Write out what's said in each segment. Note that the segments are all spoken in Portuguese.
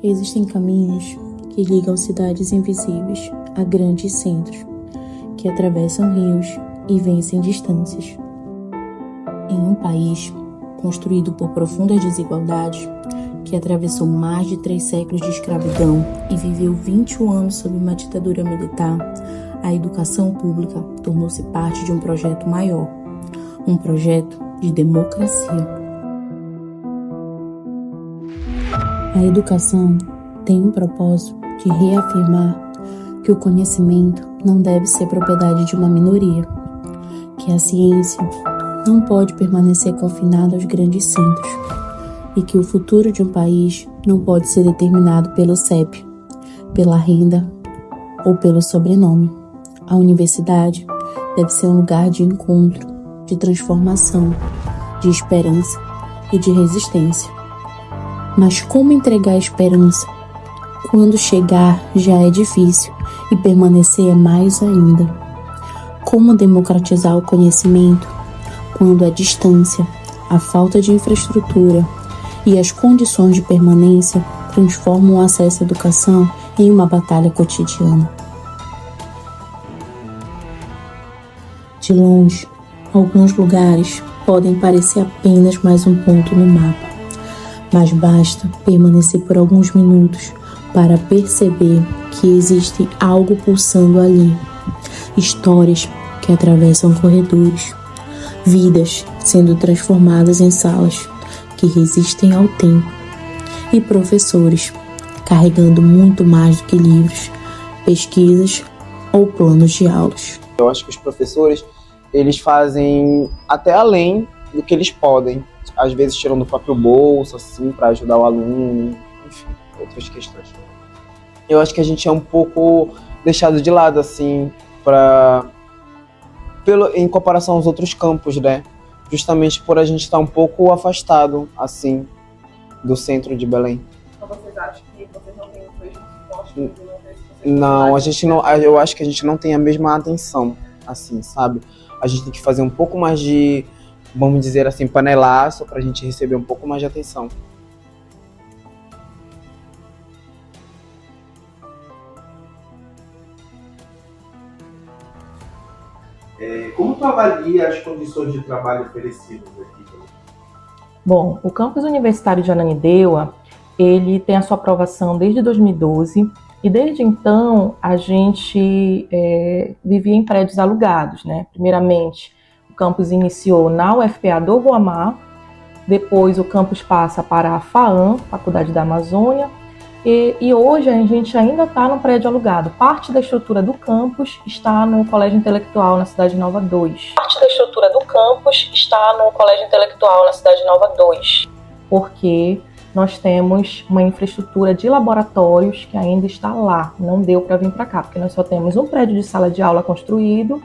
Existem caminhos que ligam cidades invisíveis a grandes centros, que atravessam rios e vencem distâncias. Em um país construído por profundas desigualdades, que atravessou mais de 3 séculos de escravidão e viveu 21 anos sob uma ditadura militar, a educação pública tornou-se parte de um projeto maior, um projeto de democracia. A educação tem um propósito de reafirmar que o conhecimento não deve ser propriedade de uma minoria, que a ciência não pode permanecer confinada aos grandes centros e que o futuro de um país não pode ser determinado pelo CEP, pela renda ou pelo sobrenome. A universidade deve ser um lugar de encontro, de transformação, de esperança e de resistência. Mas como entregar a esperança? Quando chegar já é difícil e permanecer é mais ainda. Como democratizar o conhecimento quando a distância, a falta de infraestrutura e as condições de permanência transformam o acesso à educação em uma batalha cotidiana? De longe, alguns lugares podem parecer apenas mais um ponto no mapa, mas basta permanecer por alguns minutos para perceber que existe algo pulsando ali. Histórias que atravessam corredores, vidas sendo transformadas em salas que resistem ao tempo e professores carregando muito mais do que livros, pesquisas ou planos de aulas. Eu acho que os professores, eles fazem até além do que eles podem, às vezes tiram do próprio bolso, assim, para ajudar o aluno, enfim, outras questões. Eu acho que a gente é um pouco deixado de lado, assim, em comparação aos outros campos, né? Justamente por a gente estar um pouco afastado, assim, do centro de Belém. Então vocês acham que vocês não têm o mesmo suporte? Não, a gente não, eu acho que a gente não tem a mesma atenção, assim, sabe? A gente tem que fazer um pouco mais de, vamos dizer assim, panelaço para a gente receber um pouco mais de atenção. Como tu avalia as condições de trabalho oferecidas aqui? Bom, o campus universitário de Ananindeua, ele tem a sua aprovação desde 2012 e desde então a gente vivia em prédios alugados, né? Primeiramente, o campus iniciou na UFPA do Guamá, depois o campus passa para a FAAM, Faculdade da Amazônia, e hoje a gente ainda está no prédio alugado. Parte da estrutura do campus está no Colégio Intelectual, na Cidade Nova 2. Porque nós temos uma infraestrutura de laboratórios que ainda está lá. Não deu para vir para cá, porque nós só temos um prédio de sala de aula construído,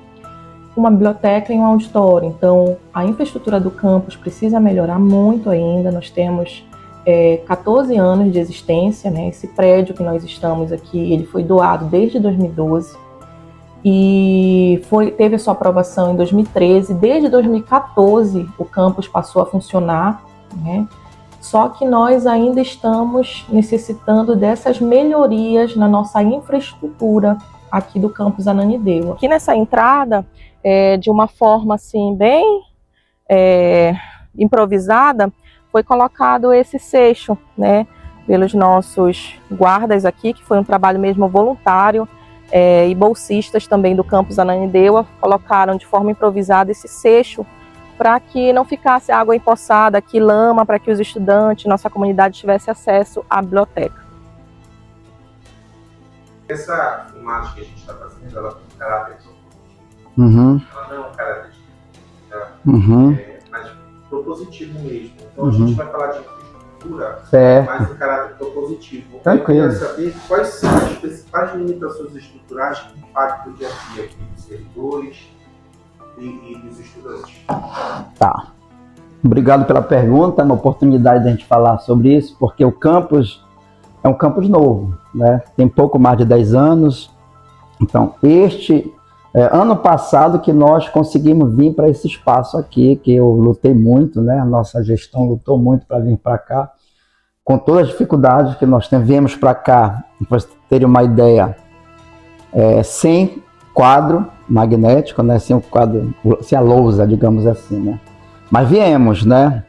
uma biblioteca e um auditório. Então, a infraestrutura do campus precisa melhorar muito ainda. Nós temos 14 anos de existência, né? Esse prédio que nós estamos aqui, ele foi doado desde 2012 e teve a sua aprovação em 2013. Desde 2014, o campus passou a funcionar, né? Só que nós ainda estamos necessitando dessas melhorias na nossa infraestrutura aqui do campus Ananindeua. Aqui nessa entrada, de uma forma assim bem improvisada, foi colocado esse seixo, né, pelos nossos guardas aqui, que foi um trabalho mesmo voluntário, e bolsistas também do campus Ananindeua colocaram de forma improvisada esse seixo para que não ficasse água empoçada aqui, lama, para que os estudantes, nossa comunidade, tivesse acesso à biblioteca. Essa filmagem que a gente está fazendo, ela tem um caráter propositivo. Ela não é um caráter mas propositivo mesmo. Então a gente vai falar de infraestrutura, mas em caráter propositivo. Tranquilo. Eu queria saber quais são as principais limitações estruturais que impactam o dia a dia aqui dos servidores e dos estudantes. Tá. Obrigado pela pergunta, é uma oportunidade de a gente falar sobre isso, porque o campus é um campus novo, né? Tem pouco mais de 10 anos. Então, ano passado que nós conseguimos vir para esse espaço aqui, que eu lutei muito, né? A nossa gestão lutou muito para vir para cá. com todas as dificuldades que nós viemos para cá, para vocês terem uma ideia, sem quadro magnético, né? Sem o quadro, sem a lousa, digamos assim, né? Mas viemos, né?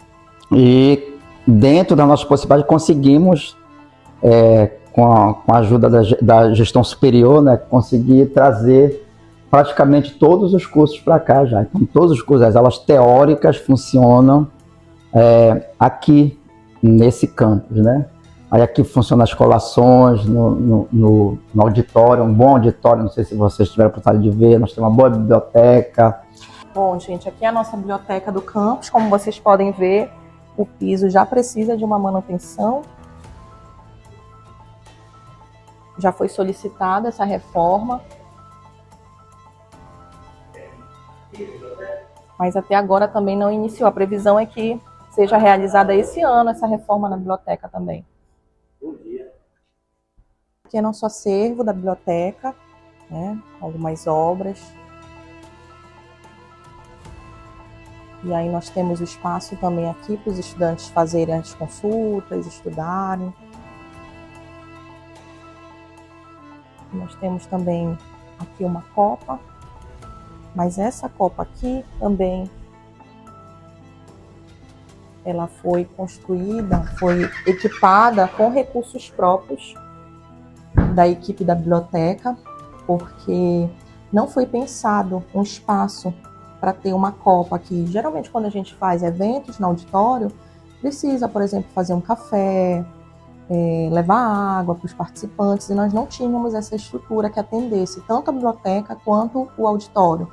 E dentro da nossa possibilidade conseguimos, com a ajuda da gestão superior, né? Conseguir trazer praticamente todos os cursos para cá já. Então, todos os cursos, as aulas teóricas funcionam aqui nesse campus, né? Aí aqui funcionam as colações no auditório, um bom auditório, não sei se vocês tiveram a oportunidade de ver, nós temos uma boa biblioteca. Bom, gente, aqui é a nossa biblioteca do campus. Como vocês podem ver, o piso já precisa de uma manutenção. Já foi solicitada essa reforma. Mas até agora também não iniciou. A previsão é que seja realizada esse ano essa reforma na biblioteca também. Aqui é nosso acervo da biblioteca, né? Algumas obras. E aí nós temos o espaço também aqui para os estudantes fazerem as consultas, estudarem. Nós temos também aqui uma copa, mas essa copa aqui também ela foi construída, foi equipada com recursos próprios da equipe da biblioteca, porque não foi pensado um espaço para ter uma copa aqui. Geralmente quando a gente faz eventos no auditório, precisa, por exemplo, fazer um café, levar água para os participantes, e nós não tínhamos essa estrutura que atendesse tanto a biblioteca quanto o auditório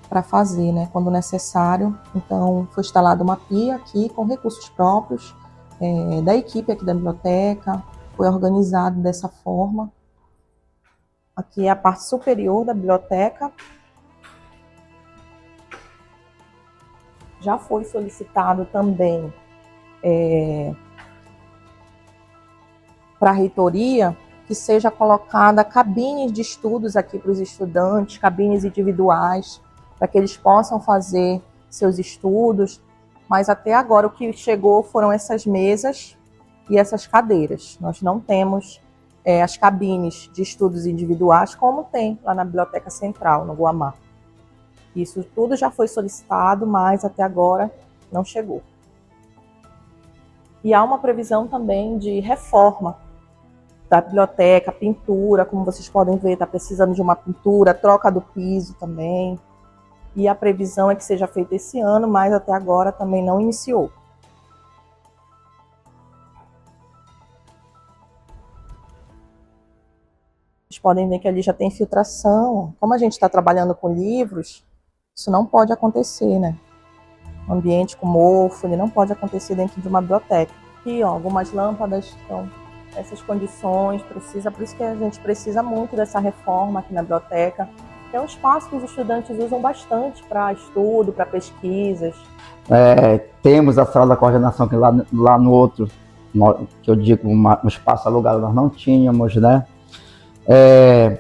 para fazer, né, quando necessário. Então foi instalada uma pia aqui com recursos próprios da equipe aqui da biblioteca, foi organizado dessa forma. Aqui é a parte superior da biblioteca. Já foi solicitado também para a reitoria que seja colocada cabines de estudos aqui para os estudantes, cabines individuais, para que eles possam fazer seus estudos. Mas até agora o que chegou foram essas mesas e essas cadeiras. Nós não temos as cabines de estudos individuais como tem lá na Biblioteca Central, no Guamá. Isso tudo já foi solicitado, mas até agora não chegou. E há uma previsão também de reforma da biblioteca, pintura, como vocês podem ver, está precisando de uma pintura, troca do piso também. E a previsão é que seja feita esse ano, mas até agora também não iniciou. Vocês podem ver que ali já tem filtração. Como a gente está trabalhando com livros, isso não pode acontecer, né? Um ambiente com mofo, ele não pode acontecer dentro de uma biblioteca. Aqui, ó, algumas lâmpadas estão nessas condições, por isso que a gente precisa muito dessa reforma aqui na biblioteca. É um espaço que os estudantes usam bastante para estudo, para pesquisas. Temos a sala da coordenação, que lá no outro, que eu digo, um espaço alugado nós não tínhamos, né?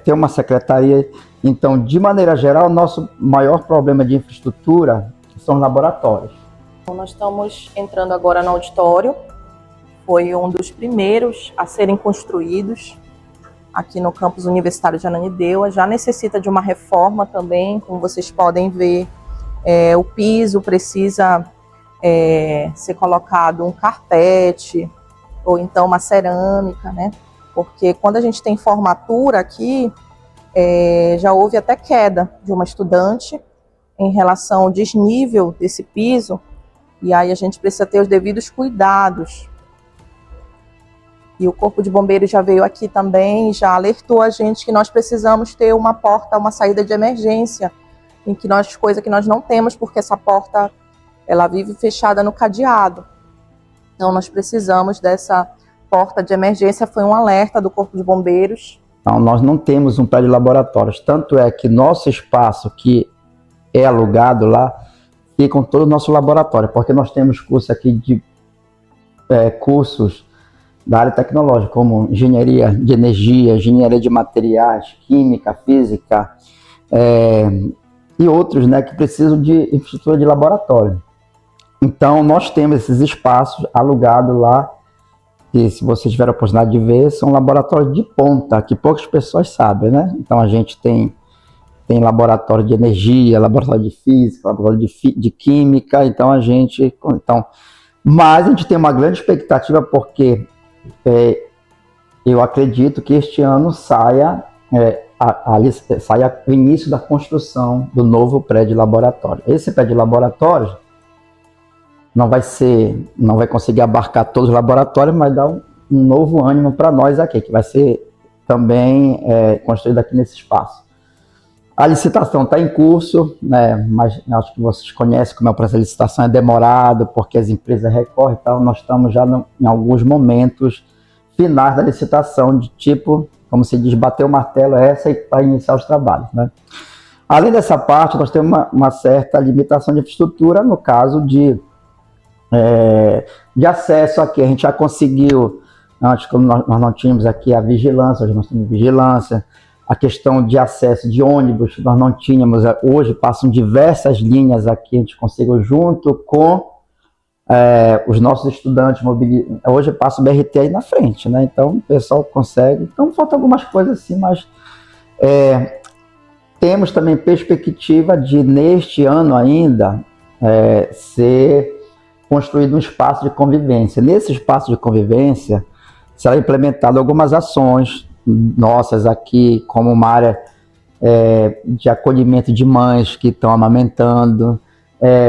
Tem uma secretaria. Então, de maneira geral, nosso maior problema de infraestrutura são laboratórios. Então, nós estamos entrando agora no auditório. Foi um dos primeiros a serem construídos aqui no campus universitário de Ananindeua. Já necessita de uma reforma também, como vocês podem ver. O piso precisa ser colocado um carpete ou então uma cerâmica, né? Porque quando a gente tem formatura aqui, já houve até queda de uma estudante em relação ao desnível desse piso, e aí a gente precisa ter os devidos cuidados. E o Corpo de Bombeiros já veio aqui também, já alertou a gente que nós precisamos ter uma porta, uma saída de emergência, coisa que nós não temos, porque essa porta ela vive fechada no cadeado. Então nós precisamos dessa porta de emergência, foi um alerta do Corpo de Bombeiros. Então, nós não temos um prédio de laboratórios, tanto é que nosso espaço que é alugado lá, fica com todo o nosso laboratório, porque nós temos curso aqui de cursos da área tecnológica, como engenharia de energia, engenharia de materiais, química, física, e outros, né, que precisam de infraestrutura de laboratório. Então, nós temos esses espaços alugados lá, que se vocês tiverem a oportunidade de ver, são laboratórios de ponta, que poucas pessoas sabem, né? Então a gente tem laboratório de energia, laboratório de física, laboratório de química, mas a gente tem uma grande expectativa porque eu acredito que este ano saia o início da construção do novo prédio de laboratório. Esse prédio de laboratório não vai conseguir abarcar todos os laboratórios, mas dá um novo ânimo para nós aqui, que vai ser também construído aqui nesse espaço. A licitação está em curso, né, mas acho que vocês conhecem como é o processo de licitação, é demorado, porque as empresas recorrem e tal. Nós estamos já em alguns momentos finais da licitação, de tipo, como se diz, bater o martelo, essa e para iniciar os trabalhos, né? Além dessa parte, nós temos uma certa limitação de infraestrutura, no caso de acesso aqui. A gente já conseguiu, antes, como nós não tínhamos aqui a vigilância, hoje nós temos vigilância. A questão de acesso de ônibus, nós não tínhamos, hoje passam diversas linhas aqui, a gente conseguiu junto com os nossos estudantes, hoje passa o BRT aí na frente, né? Então o pessoal consegue, então faltam algumas coisas assim, mas temos também perspectiva de, neste ano ainda, ser construído um espaço de convivência. Nesse espaço de convivência, será implementado algumas ações nossas aqui, como uma área de acolhimento de mães que estão amamentando,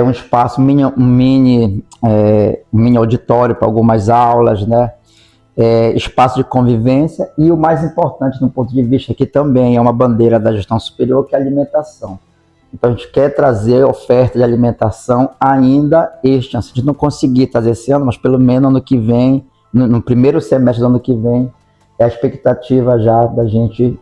um espaço, um mini auditório para algumas aulas, né? Espaço de convivência e o mais importante, no ponto de vista que também é uma bandeira da gestão superior, que é a alimentação. Então a gente quer trazer oferta de alimentação ainda este ano. Se a gente não conseguir trazer esse ano, mas pelo menos ano que vem, no primeiro semestre do ano que vem, é a expectativa já da gente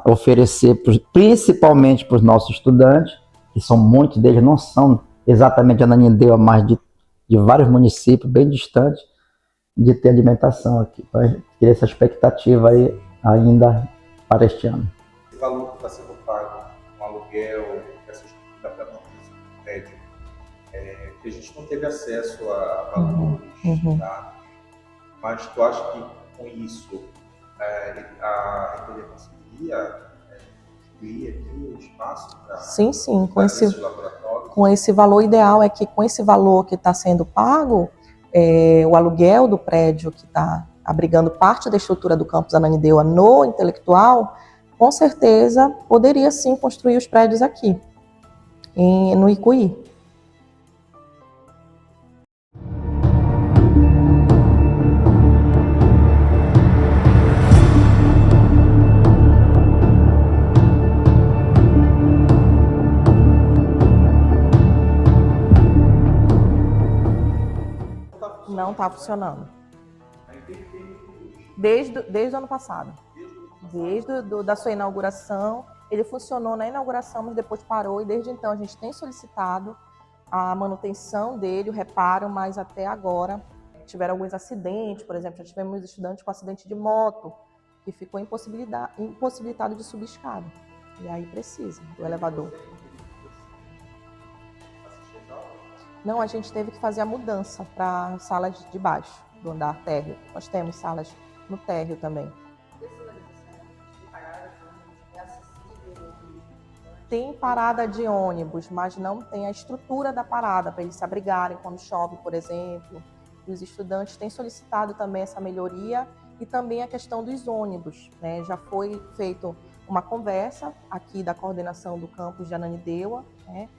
oferecer principalmente para os nossos estudantes, que são muitos deles, não são exatamente de Ananindeua, mas de vários municípios bem distantes, de ter alimentação aqui. Então, a gente tem essa expectativa aí ainda para este ano. Esse valor que está sendo pago, um aluguel, essa estrutura para manutenção do prédio, que a gente não teve acesso a valores, tá? Mas tu acha que com isso a empresa conseguiria construir aqui um espaço para Sim, esses laboratórios? com esse valor ideal é que com esse valor que está sendo pago, o aluguel do prédio que está abrigando parte da estrutura do campus Ananindeua no intelectual, com certeza poderia sim construir os prédios aqui, no Icuí. Não está funcionando. Desde o ano passado. Desde da sua inauguração. Ele funcionou na inauguração, mas depois parou. E desde então a gente tem solicitado a manutenção dele, o reparo, mas até agora tiveram alguns acidentes. Por exemplo, já tivemos estudantes com acidente de moto, que ficou impossibilitado de subir escada. E aí precisa do elevador. Não, a gente teve que fazer a mudança para salas de baixo, do andar térreo. Nós temos salas no térreo também. Tem parada de ônibus, mas não tem a estrutura da parada para eles se abrigarem quando chove, por exemplo. E os estudantes têm solicitado também essa melhoria e também a questão dos ônibus, né? Já foi feita uma conversa aqui da coordenação do campus de Ananindeua, né?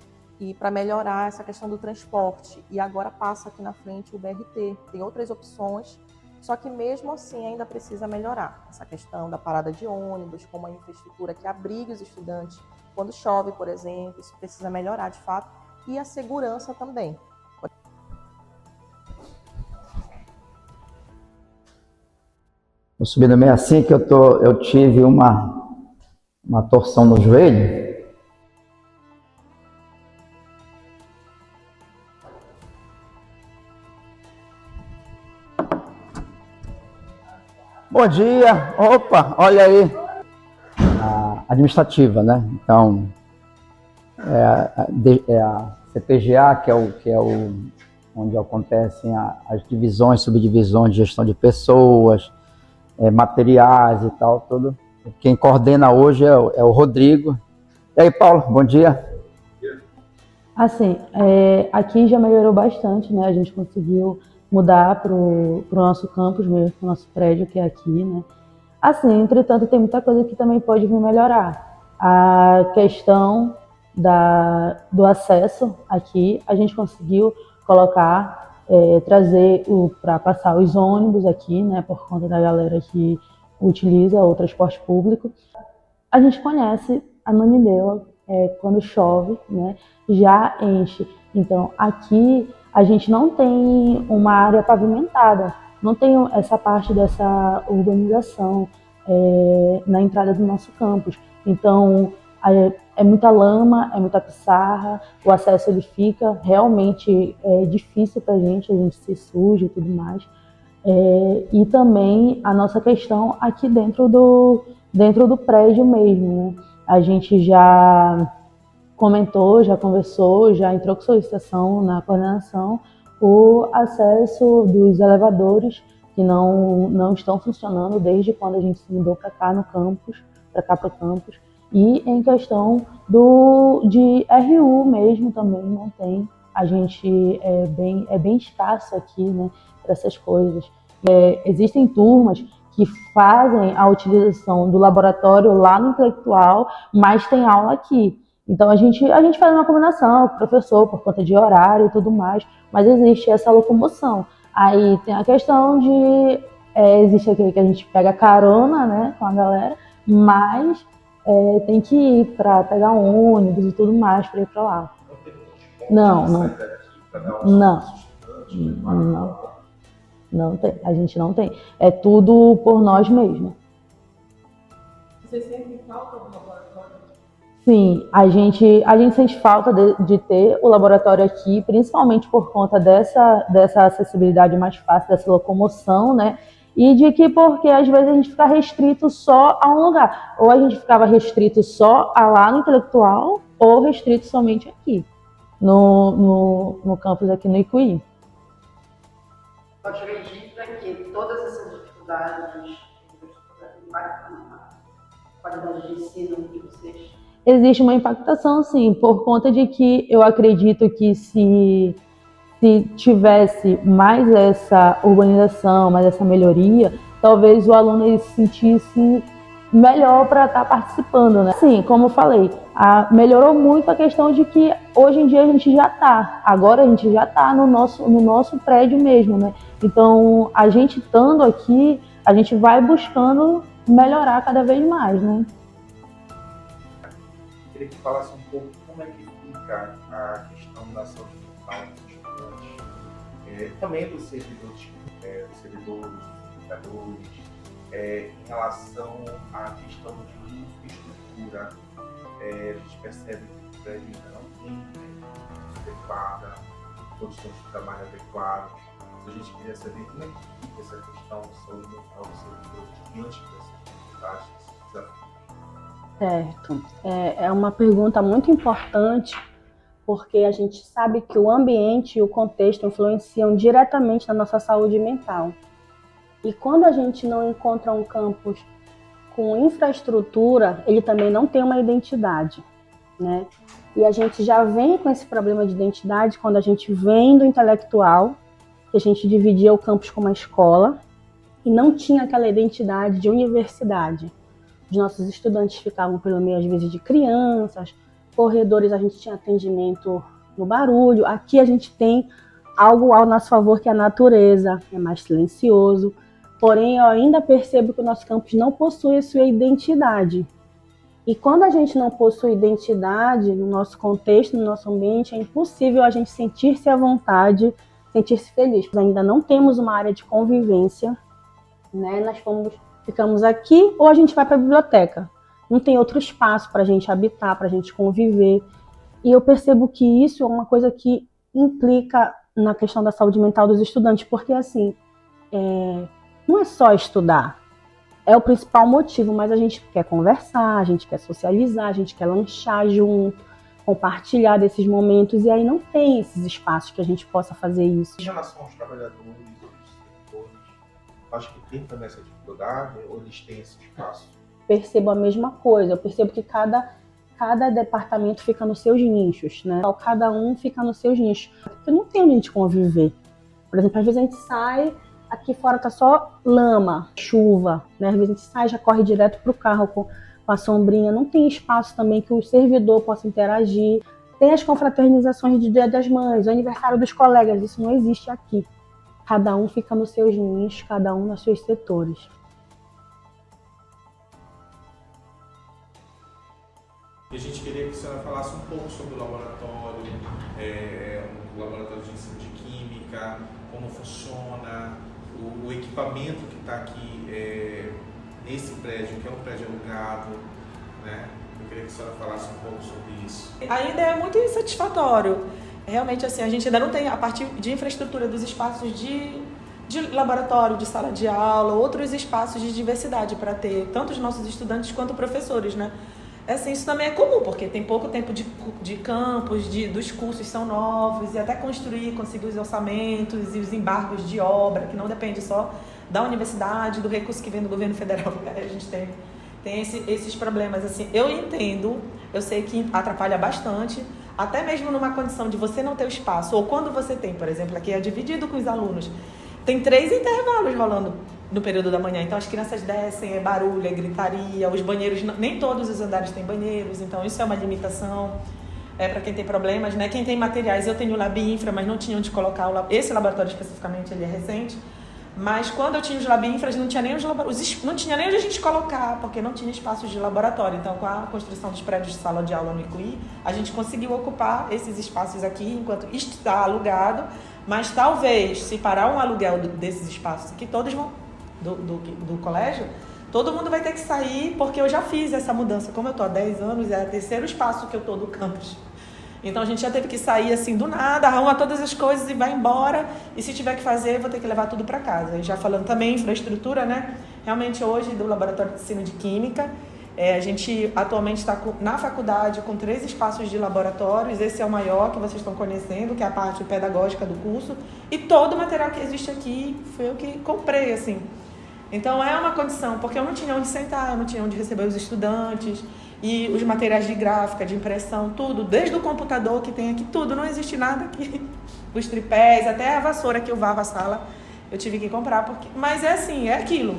E para melhorar essa questão do transporte. E agora passa aqui na frente o BRT. Tem outras opções, só que mesmo assim ainda precisa melhorar. Essa questão da parada de ônibus, com uma infraestrutura que abrigue os estudantes quando chove, por exemplo, isso precisa melhorar de fato. E a segurança também. Estou subindo meio assim que eu tive uma torção no joelho. Bom dia! Opa, olha aí! A administrativa, né? Então, a CPGA, que é onde acontecem as divisões, subdivisões de gestão de pessoas, materiais e tal, tudo. Quem coordena hoje é o Rodrigo. E aí, Paulo, bom dia. Assim, aqui já melhorou bastante, né? A gente conseguiu mudar para o nosso campus mesmo, para o nosso prédio que é aqui, né? Assim, entretanto, tem muita coisa que também pode vir melhorar. A questão do acesso aqui, a gente conseguiu colocar, trazer para passar os ônibus aqui, né? Por conta da galera que utiliza o transporte público. A gente conhece a Nanindeua, quando chove, né? Já enche. Então, aqui a gente não tem uma área pavimentada, não tem essa parte dessa urbanização na entrada do nosso campus. Então, é muita lama, é muita pissarra, o acesso ele fica realmente difícil para a gente se suja e tudo mais. E também a nossa questão aqui dentro do prédio mesmo, né? A gente já comentou, já conversou, já entrou com solicitação na coordenação o acesso dos elevadores que não estão funcionando desde quando a gente se mudou para cá no campus, para cá para o campus. E em questão de RU mesmo também não tem. A gente é bem escasso aqui, né, para essas coisas. Existem turmas que fazem a utilização do laboratório lá no intelectual, mas tem aula aqui. Então a gente faz uma combinação com o professor por conta de horário e tudo mais, mas existe essa locomoção. Aí tem a questão de existe aquele que a gente pega carona, né, com a galera, mas tem que ir para pegar um ônibus e tudo mais para ir para lá. Não tem. A gente não tem. É tudo por nós mesmos. Vocês sentem falta do laboratório? Sim, a gente sente falta de ter o laboratório aqui, principalmente por conta dessa acessibilidade mais fácil, dessa locomoção, né? E de que porque às vezes a gente fica restrito só a um lugar. Ou a gente ficava restrito só a lá no intelectual, ou restrito somente aqui, no campus aqui no Icuí. Eu acredito que todas essas dificuldades impactam na qualidade de ensino de vocês. Existe uma impactação, sim, por conta de que eu acredito que se tivesse mais essa urbanização, mais essa melhoria, talvez o aluno ele se sentisse melhor para estar participando, né? Sim, como eu falei, melhorou muito a questão de que hoje em dia a gente já está, agora a gente já está no nosso prédio mesmo, né? Então, a gente estando aqui, a gente vai buscando melhorar cada vez mais, né? Queria que falasse um pouco como é que fica a questão da saúde mental dos estudantes, também dos servidores, dos educadores, em relação à questão de infraestrutura. A gente percebe que o prédio ainda não tem adequada, condições de trabalho adequadas. A gente queria saber como é que fica essa questão da saúde mental dos servidores diante dessas dificuldades, desses desafios. Certo. É uma pergunta muito importante, porque a gente sabe que o ambiente e o contexto influenciam diretamente na nossa saúde mental. E quando a gente não encontra um campus com infraestrutura, ele também não tem uma identidade, né? E a gente já vem com esse problema de identidade quando a gente vem do intelectual, que a gente dividia o campus com uma escola, e não tinha aquela identidade de universidade. Os nossos estudantes ficavam pelo meio, às vezes, de crianças, corredores a gente tinha atendimento no barulho. Aqui a gente tem algo ao nosso favor, que é a natureza, é mais silencioso. Porém, eu ainda percebo que o nosso campus não possui a sua identidade. E quando a gente não possui identidade no nosso contexto, no nosso ambiente, é impossível a gente sentir-se à vontade, sentir-se feliz. Ainda não temos uma área de convivência, né? Nós ficamos aqui ou a gente vai para a biblioteca. Não tem outro espaço para a gente habitar, para a gente conviver. E eu percebo que isso é uma coisa que implica na questão da saúde mental dos estudantes, porque assim, não é só estudar, é o principal motivo, mas a gente quer conversar, a gente quer socializar, a gente quer lanchar junto, compartilhar desses momentos, e aí não tem esses espaços que a gente possa fazer isso. Em relação aos trabalhadores, aos setores, acho que tem também essa dificuldade, ou eles têm esse espaço? Percebo a mesma coisa, eu percebo que cada departamento fica nos seus nichos, né? Cada um fica nos seus nichos, porque não tem onde a gente conviver. Por exemplo, às vezes a gente sai, aqui fora tá só lama, chuva, né? Às vezes a gente sai, já corre direto pro carro com a sombrinha, não tem espaço também que o servidor possa interagir. Tem as confraternizações de Dia das Mães, o aniversário dos colegas, isso não existe aqui. Cada um fica nos seus nichos, cada um nos seus setores. E a gente queria que a senhora falasse um pouco sobre o laboratório de ensino de química, como funciona, o equipamento que está aqui nesse prédio, que é um prédio alugado, né? Eu queria que a senhora falasse um pouco sobre isso. Ainda é muito insatisfatório. Realmente, assim, a gente ainda não tem, a partir de infraestrutura dos espaços de laboratório, de sala de aula, outros espaços de diversidade para ter tanto os nossos estudantes quanto professores, né? Assim, isso também é comum, porque tem pouco tempo de campus, dos cursos são novos, e até conseguir os orçamentos e os embargos de obra, que não depende só da universidade, do recurso que vem do governo federal. A gente tem esses problemas. Assim, eu entendo, eu sei que atrapalha bastante, até mesmo numa condição de você não ter o espaço, ou quando você tem, por exemplo, aqui é dividido com os alunos, tem 3 intervalos rolando no período da manhã, então as crianças descem, é barulho, é gritaria, os banheiros, nem todos os andares têm banheiros, então isso é uma limitação para quem tem problemas, né? Quem tem materiais, eu tenho o Lab Infra, mas não tinha onde colocar, esse laboratório especificamente, ele é recente, mas quando eu tinha os Lab Infras, não tinha nem não tinha nem onde a gente colocar, porque não tinha espaços de laboratório, então com a construção dos prédios de sala de aula no ICUI, a gente conseguiu ocupar esses espaços aqui, enquanto está alugado, mas talvez, se parar um aluguel desses espaços aqui, todos vão do colégio, todo mundo vai ter que sair, porque eu já fiz essa mudança. Como eu estou há 10 anos, é o 3º espaço que eu estou do campus. Então a gente já teve que sair assim do nada, arruma todas as coisas e vai embora. E se tiver que fazer, vou ter que levar tudo para casa. E já falando também infraestrutura, né? Realmente hoje do Laboratório de Ensino de Química, a gente atualmente está na faculdade com 3 espaços de laboratórios. Esse é o maior que vocês estão conhecendo, que é a parte pedagógica do curso. E todo o material que existe aqui foi eu que comprei, assim. Então é uma condição, porque eu não tinha onde sentar, eu não tinha onde receber os estudantes, e os materiais de gráfica, de impressão, tudo, desde o computador que tem aqui, tudo, não existe nada aqui. Os tripés, até a vassoura que eu vava a sala, eu tive que comprar, mas é assim, é aquilo.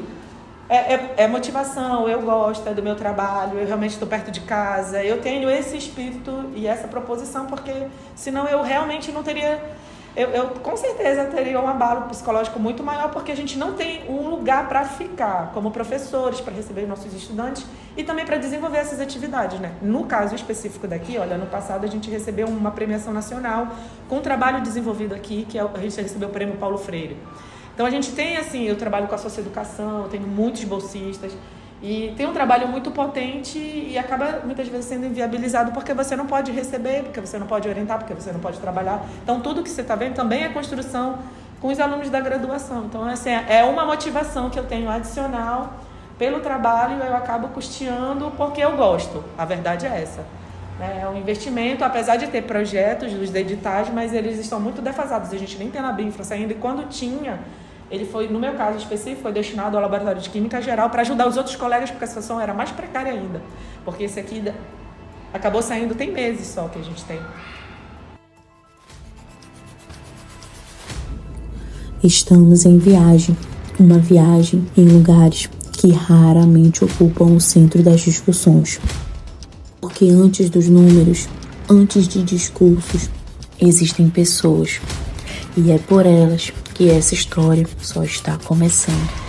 É motivação, eu gosto, é do meu trabalho, eu realmente estou perto de casa, eu tenho esse espírito e essa proposição, porque senão eu realmente não teria... Eu com certeza teria um abalo psicológico muito maior, porque a gente não tem um lugar para ficar, como professores, para receber nossos estudantes e também para desenvolver essas atividades, né? No caso específico daqui, olha, no passado a gente recebeu uma premiação nacional com um trabalho desenvolvido aqui, que a gente recebeu o prêmio Paulo Freire. Então a gente tem, assim, eu trabalho com a socioeducação, eu tenho muitos bolsistas, e tem um trabalho muito potente e acaba muitas vezes sendo inviabilizado porque você não pode receber, porque você não pode orientar, porque você não pode trabalhar. Então tudo que você está vendo também é construção com os alunos da graduação. Então assim, é uma motivação que eu tenho adicional pelo trabalho, eu acabo custeando porque eu gosto. A verdade é essa. É um investimento, apesar de ter projetos dos editais, mas eles estão muito defasados. A gente nem tem na Binfra ainda, e quando tinha... Ele foi, no meu caso específico, foi destinado ao Laboratório de Química Geral para ajudar os outros colegas, porque a situação era mais precária ainda. Porque esse aqui acabou saindo, tem meses só que a gente tem. Estamos em viagem, uma viagem em lugares que raramente ocupam o centro das discussões. Porque antes dos números, antes de discursos, existem pessoas. E é por elas que essa história só está começando.